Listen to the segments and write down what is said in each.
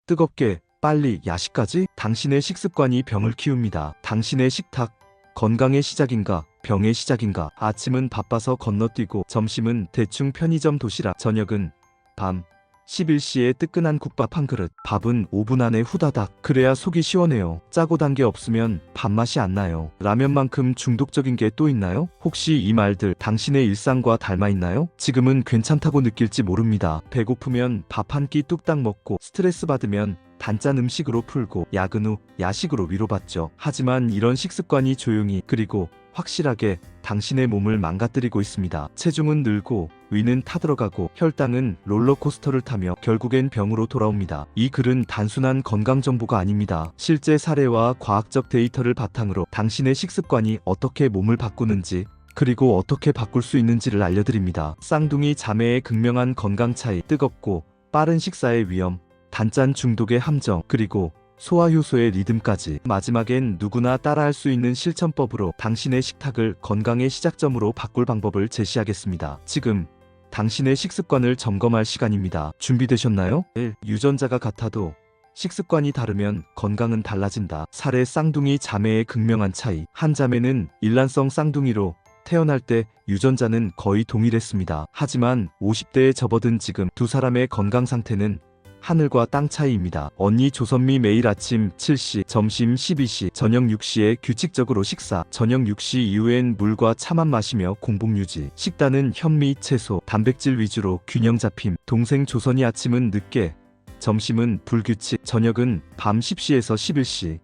뜨겁게, 빨리, 야식까지? 당신의 식습관이 병을 키웁니다. 당신의 식탁, 건강의 시작인가, 병의 시작인가? 아침은 바빠서 건너뛰고, 점심은 대충 편의점 도시락, 저녁은 밤 11시에 뜨끈한 국밥 한 그릇, 밥은 5분 안에 후다닥. 그래야 속이 시원해요. 짜고 단 게 없으면 밥맛이 안 나요. 라면만큼 중독적인 게 또 있나요? 혹시 이 말들 당신의 일상과 닮아 있나요? 지금은 괜찮다고 느낄지 모릅니다. 배고프면 밥 한 끼 뚝딱 먹고, 스트레스 받으면 단짠 음식으로 풀고, 야근 후 야식으로 위로받죠. 하지만 이런 식습관이 조용히, 그리고 확실하게 당신의 몸을 망가뜨리고 있습니다. 체중은 늘고, 위는 타들어가고, 혈당은 롤러코스터를 타며 결국엔 병으로 돌아옵니다. 이 글은 단순한 건강 정보가 아닙니다. 실제 사례와 과학적 데이터를 바탕으로 당신의 식습관이 어떻게 몸을 바꾸는지, 그리고 어떻게 바꿀 수 있는지를 알려드립니다. 쌍둥이 자매의 극명한 건강 차이, 뜨겁고 빠른 식사의 위험, 단짠 중독의 함정, 그리고 소화효소의 리듬까지. 마지막엔 누구나 따라할 수 있는 실천법으로 당신의 식탁을 건강의 시작점으로 바꿀 방법을 제시하겠습니다. 지금 당신의 식습관을 점검할 시간입니다. 준비되셨나요? 1. 유전자가 같아도 식습관이 다르면 건강은 달라진다. 사례 쌍둥이 자매의 극명한 차이. 한 자매는 일란성 쌍둥이로 태어날 때 유전자는 거의 동일했습니다. 하지만 50대에 접어든 지금 두 사람의 건강 상태는 하늘과 땅 차이입니다. 언니 조선미 매일 아침 7시, 점심 12시, 저녁 6시에 규칙적으로 식사. 저녁 6시 이후엔 물과 차만 마시며 공복 유지. 식단은 현미, 채소, 단백질 위주로 균형 잡힘. 동생 조선이 아침은 늦게, 점심은 불규칙, 저녁은 밤 10시에서 11시.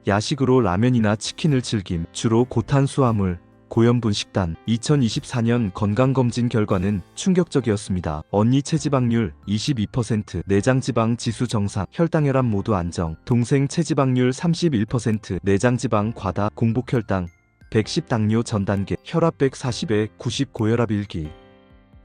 야식으로 라면이나 치킨을 즐김. 주로 고탄수화물, 고염분 식단. 2024년 건강검진 결과는 충격적이었습니다. 언니 체지방률 22%, 내장지방 지수 정상, 혈당혈압 모두 안정. 동생 체지방률 31%, 내장지방 과다, 공복혈당 110, 당뇨 전 단계, 혈압 140에 90, 고혈압 1기.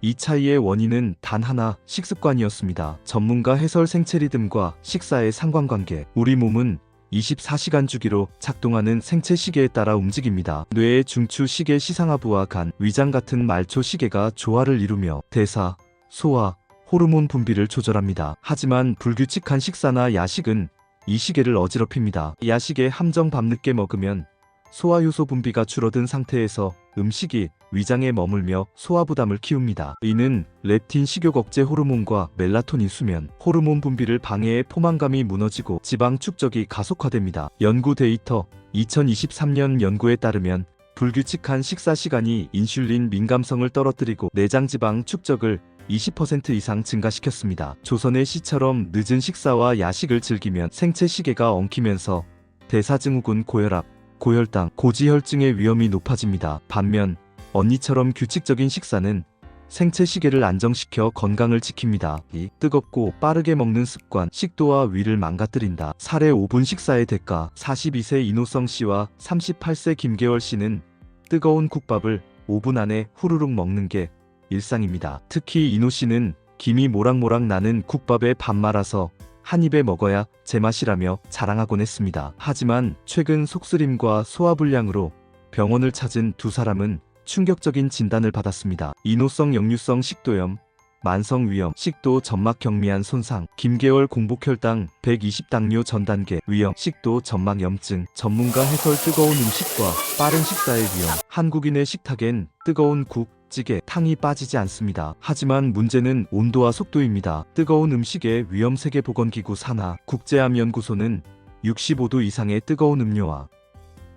이 차이의 원인은 단 하나, 식습관이었습니다. 전문가 해설 생체 리듬과 식사의 상관관계. 우리 몸은 24시간 주기로 작동하는 생체 시계에 따라 움직입니다. 뇌의 중추 시계 시상하부와 간, 위장 같은 말초 시계가 조화를 이루며 대사, 소화, 호르몬 분비를 조절합니다. 하지만 불규칙한 식사나 야식은 이 시계를 어지럽힙니다. 야식에 함정 밤늦게 먹으면 소화효소 분비가 줄어든 상태에서 음식이 위장에 머물며 소화부담을 키웁니다. 이는 렙틴 식욕 억제 호르몬과 멜라토닌 수면, 호르몬 분비를 방해해 포만감이 무너지고 지방 축적이 가속화됩니다. 연구 데이터 2023년 연구에 따르면 불규칙한 식사 시간이 인슐린 민감성을 떨어뜨리고 내장지방 축적을 20% 이상 증가시켰습니다. 조선의 시처럼 늦은 식사와 야식을 즐기면 생체 시계가 엉키면서 대사증후군, 고혈압, 고혈당, 고지혈증의 위험이 높아집니다. 반면 언니처럼 규칙적인 식사는 생체 시계를 안정시켜 건강을 지킵니다. 2. 뜨겁고 빠르게 먹는 습관, 식도와 위를 망가뜨린다. 사례 5분 식사의 대가. 42세 이노성 씨와 38세 김계월 씨는 뜨거운 국밥을 5분 안에 후루룩 먹는 게 일상입니다. 특히 이노 씨는 김이 모락모락 나는 국밥에 밥 말아서 한 입에 먹어야 제맛이라며 자랑하곤 했습니다. 하지만 최근 속쓰림과 소화불량으로 병원을 찾은 두 사람은 충격적인 진단을 받았습니다. 이노성 역류성 식도염, 만성위염, 식도 점막 경미한 손상, 김계월 공복혈당 120, 당뇨 전 단계, 위염, 식도 점막 염증. 전문가 해설 뜨거운 음식과 빠른 식사의 위험. 한국인의 식탁엔 뜨거운 국, 찌개, 탕이 빠지지 않습니다. 하지만 문제는 온도와 속도입니다. 뜨거운 음식의 위험 세계보건기구 산하 국제암연구소는 65도 이상의 뜨거운 음료와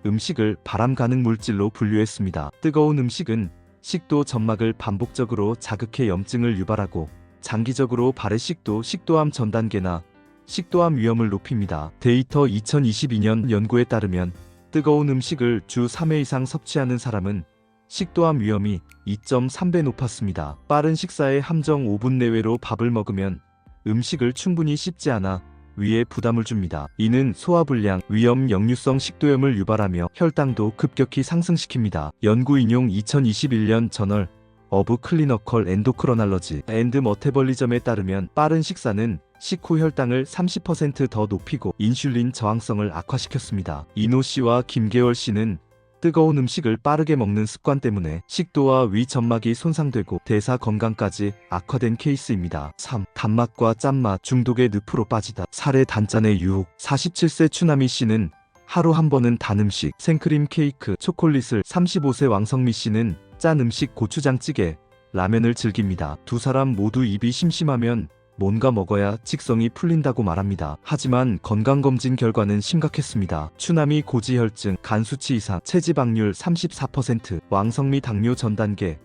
음식을 발암 가능 물질로 분류했습니다. 뜨거운 음식은 식도 점막을 반복적으로 자극해 염증을 유발하고 장기적으로 발해 식도, 식도암 전 단계나 식도암 위험을 높입니다. 데이터 2022년 연구에 따르면 뜨거운 음식을 주 3회 이상 섭취하는 사람은 식도암 위험이 2.3배 높았습니다. 빠른 식사의 함정. 5분 내외로 밥을 먹으면 음식을 충분히 씹지 않아 위에 부담을 줍니다. 이는 소화불량, 위염, 역류성 식도염을 유발하며 혈당도 급격히 상승시킵니다. 연구 인용 2021년 저널 어브 클리너컬 엔도크로날러지 앤드 머테벌리즘에 따르면 빠른 식사는 식후 혈당을 30% 더 높이고 인슐린 저항성을 악화시켰습니다. 이노 씨와 김계월 씨는 뜨거운 음식을 빠르게 먹는 습관 때문에 식도와 위 점막이 손상되고 대사 건강까지 악화된 케이스입니다. 3. 단맛과 짠맛 중독의 늪으로 빠지다. 살의 단짠의 유혹. 47세 추나미 씨는 하루 한 번은 단 음식, 생크림 케이크, 초콜릿을, 35세 왕성미 씨는 짠 음식, 고추장찌개, 라면을 즐깁니다. 두 사람 모두 입이 심심하면 뭔가 먹어야 직성이 풀린다고 말합니다. 하지만 건강검진 결과는 심각했습니다. 추나미 고지혈증, 간 수치 이상, 체지방률 34%, 왕성미 당뇨 전 단계,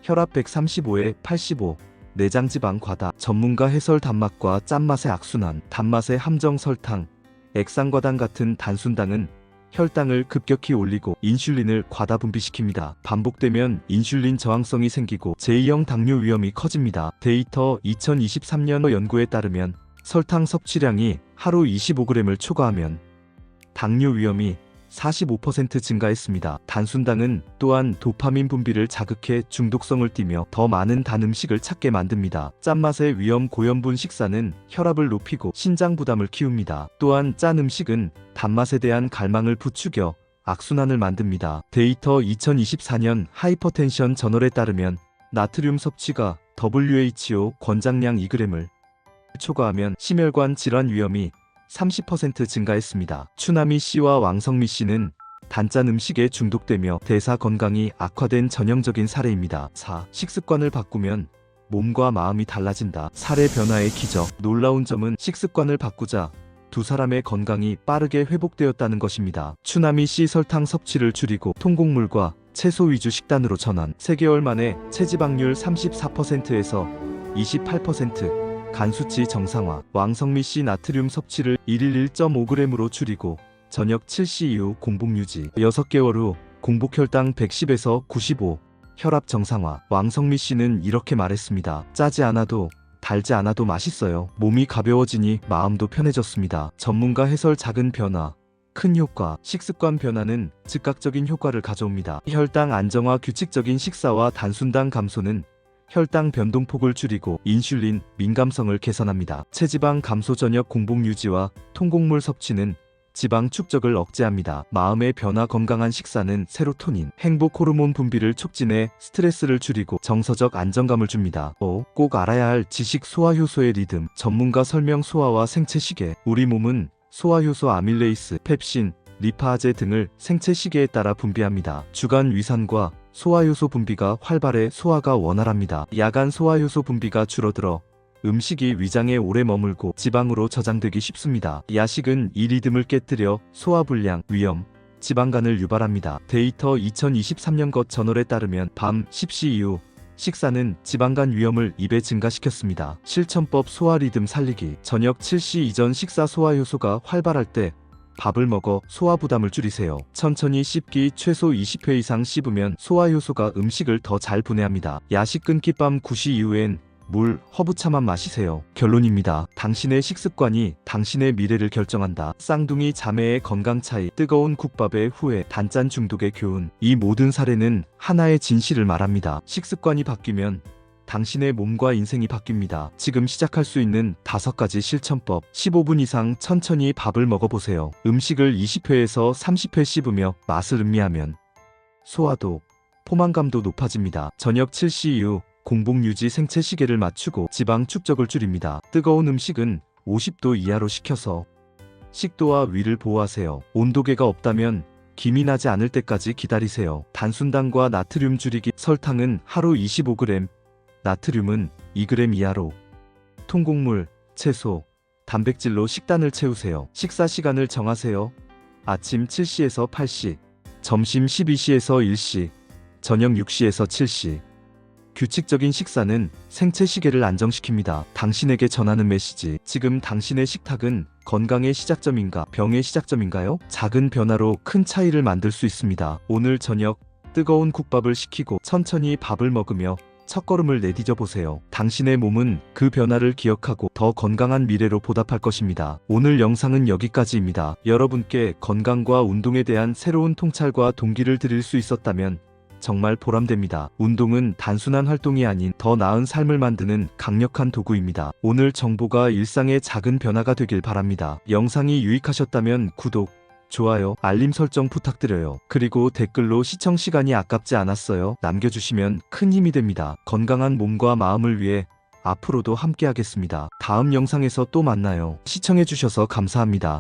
혈압 135에 85, 내장지방 과다. 전문가 해설. 단맛과 짠맛의 악순환. 단맛의 함정. 설탕, 액상과당 같은 단순당은 혈당을 급격히 올리고 인슐린을 과다 분비시킵니다. 반복되면 인슐린 저항성이 생기고 제2형 당뇨 위험이 커집니다. 데이터 2023년 연구에 따르면 설탕 섭취량이 하루 25g을 초과하면 당뇨 위험이 45% 증가했습니다. 단순당은 또한 도파민 분비를 자극해 중독성을 띠며 더 많은 단 음식을 찾게 만듭니다. 짠맛의 위험. 고염분 식사는 혈압을 높이고 신장 부담을 키웁니다. 또한 짠 음식은 단맛에 대한 갈망을 부추겨 악순환을 만듭니다. 데이터 2024년 하이퍼텐션 저널에 따르면 나트륨 섭취가 WHO 권장량 2g을 초과하면 심혈관 질환 위험이 30% 증가했습니다. 추나미 씨와 왕성미 씨는 단짠 음식에 중독되며 대사 건강이 악화된 전형적인 사례입니다. 4. 식습관을 바꾸면 몸과 마음이 달라진다. 살의 변화의 기적. 놀라운 점은 식습관을 바꾸자 두 사람의 건강이 빠르게 회복되었다는 것입니다. 추나미 씨 설탕 섭취를 줄이고 통곡물과 채소 위주 식단으로 전환. 3개월 만에 체지방률 34%에서 28%, 간 수치 정상화. 왕성미 씨 나트륨 섭취를 일일 1.5g으로 줄이고 저녁 7시 이후 공복 유지. 6개월 후 공복 혈당 110에서 95, 혈압 정상화. 왕성미 씨는 이렇게 말했습니다. 짜지 않아도 달지 않아도 맛있어요. 몸이 가벼워지니 마음도 편해졌습니다. 전문가 해설. 작은 변화, 큰 효과. 식습관 변화는 즉각적인 효과를 가져옵니다. 혈당 안정화. 규칙적인 식사와 단순당 감소는 혈당 변동폭을 줄이고 인슐린 민감성을 개선합니다. 체지방 감소. 저녁 공복 유지와 통곡물 섭취는 지방 축적을 억제합니다. 마음의 변화. 건강한 식사는 세로토닌, 행복 호르몬 분비를 촉진해 스트레스를 줄이고 정서적 안정감을 줍니다. 5. 꼭 알아야 할 지식. 소화효소의 리듬. 전문가 설명. 소화와 생체 시계. 우리 몸은 소화효소 아밀레이스, 펩신, 리파아제 등을 생체 시계에 따라 분비합니다. 주간 위산과 소화효소 분비가 활발해 소화가 원활합니다. 야간 소화효소 분비가 줄어들어 음식이 위장에 오래 머물고 지방으로 저장되기 쉽습니다. 야식은 이 리듬을 깨뜨려 소화불량, 위염, 지방간을 유발합니다. 데이터 2023년 것 저널에 따르면 밤 10시 이후 식사는 지방간 위험을 2배 증가시켰습니다. 실천법. 소화 리듬 살리기. 저녁 7시 이전 식사. 소화효소가 활발할 때 밥을 먹어 소화 부담을 줄이세요. 천천히 씹기. 최소 20회 이상 씹으면 소화효소가 음식을 더 잘 분해합니다. 야식 끊기. 밤 9시 이후엔 물, 허브차만 마시세요. 결론입니다. 당신의 식습관이 당신의 미래를 결정한다. 쌍둥이 자매의 건강 차이. 뜨거운 국밥의 후회. 단짠 중독의 교훈. 이 모든 사례는 하나의 진실을 말합니다. 식습관이 바뀌면 당신의 몸과 인생이 바뀝니다. 지금 시작할 수 있는 5가지 실천법. 15분 이상 천천히 밥을 먹어보세요. 음식을 20회에서 30회 씹으며 맛을 음미하면 소화도, 포만감도 높아집니다. 저녁 7시 이후 공복 유지. 생체 시계를 맞추고 지방 축적을 줄입니다. 뜨거운 음식은 50도 이하로 식혀서 식도와 위를 보호하세요. 온도계가 없다면 김이 나지 않을 때까지 기다리세요. 단순당과 나트륨 줄이기. 설탕은 하루 25g, 나트륨은 2g 이하로. 통곡물, 채소, 단백질로 식단을 채우세요. 식사 시간을 정하세요. 아침 7시에서 8시, 점심 12시에서 1시, 저녁 6시에서 7시. 규칙적인 식사는 생체 시계를 안정시킵니다. 당신에게 전하는 메시지. 지금 당신의 식탁은 건강의 시작점인가, 병의 시작점인가요? 작은 변화로 큰 차이를 만들 수 있습니다. 오늘 저녁 뜨거운 국밥을 식히고 천천히 밥을 먹으며 첫걸음을 내디뎌 보세요. 당신의 몸은 그 변화를 기억하고 더 건강한 미래로 보답할 것입니다. 오늘 영상은 여기까지입니다. 여러분께 건강과 운동에 대한 새로운 통찰과 동기를 드릴 수 있었다면 정말 보람됩니다. 운동은 단순한 활동이 아닌 더 나은 삶을 만드는 강력한 도구입니다. 오늘 정보가 일상의 작은 변화가 되길 바랍니다. 영상이 유익하셨다면 구독, 좋아요, 알림 설정 부탁드려요. 그리고 댓글로 시청 시간이 아깝지 않았어요 남겨주시면 큰 힘이 됩니다. 건강한 몸과 마음을 위해 앞으로도 함께 하겠습니다. 다음 영상에서 또 만나요. 시청해주셔서 감사합니다.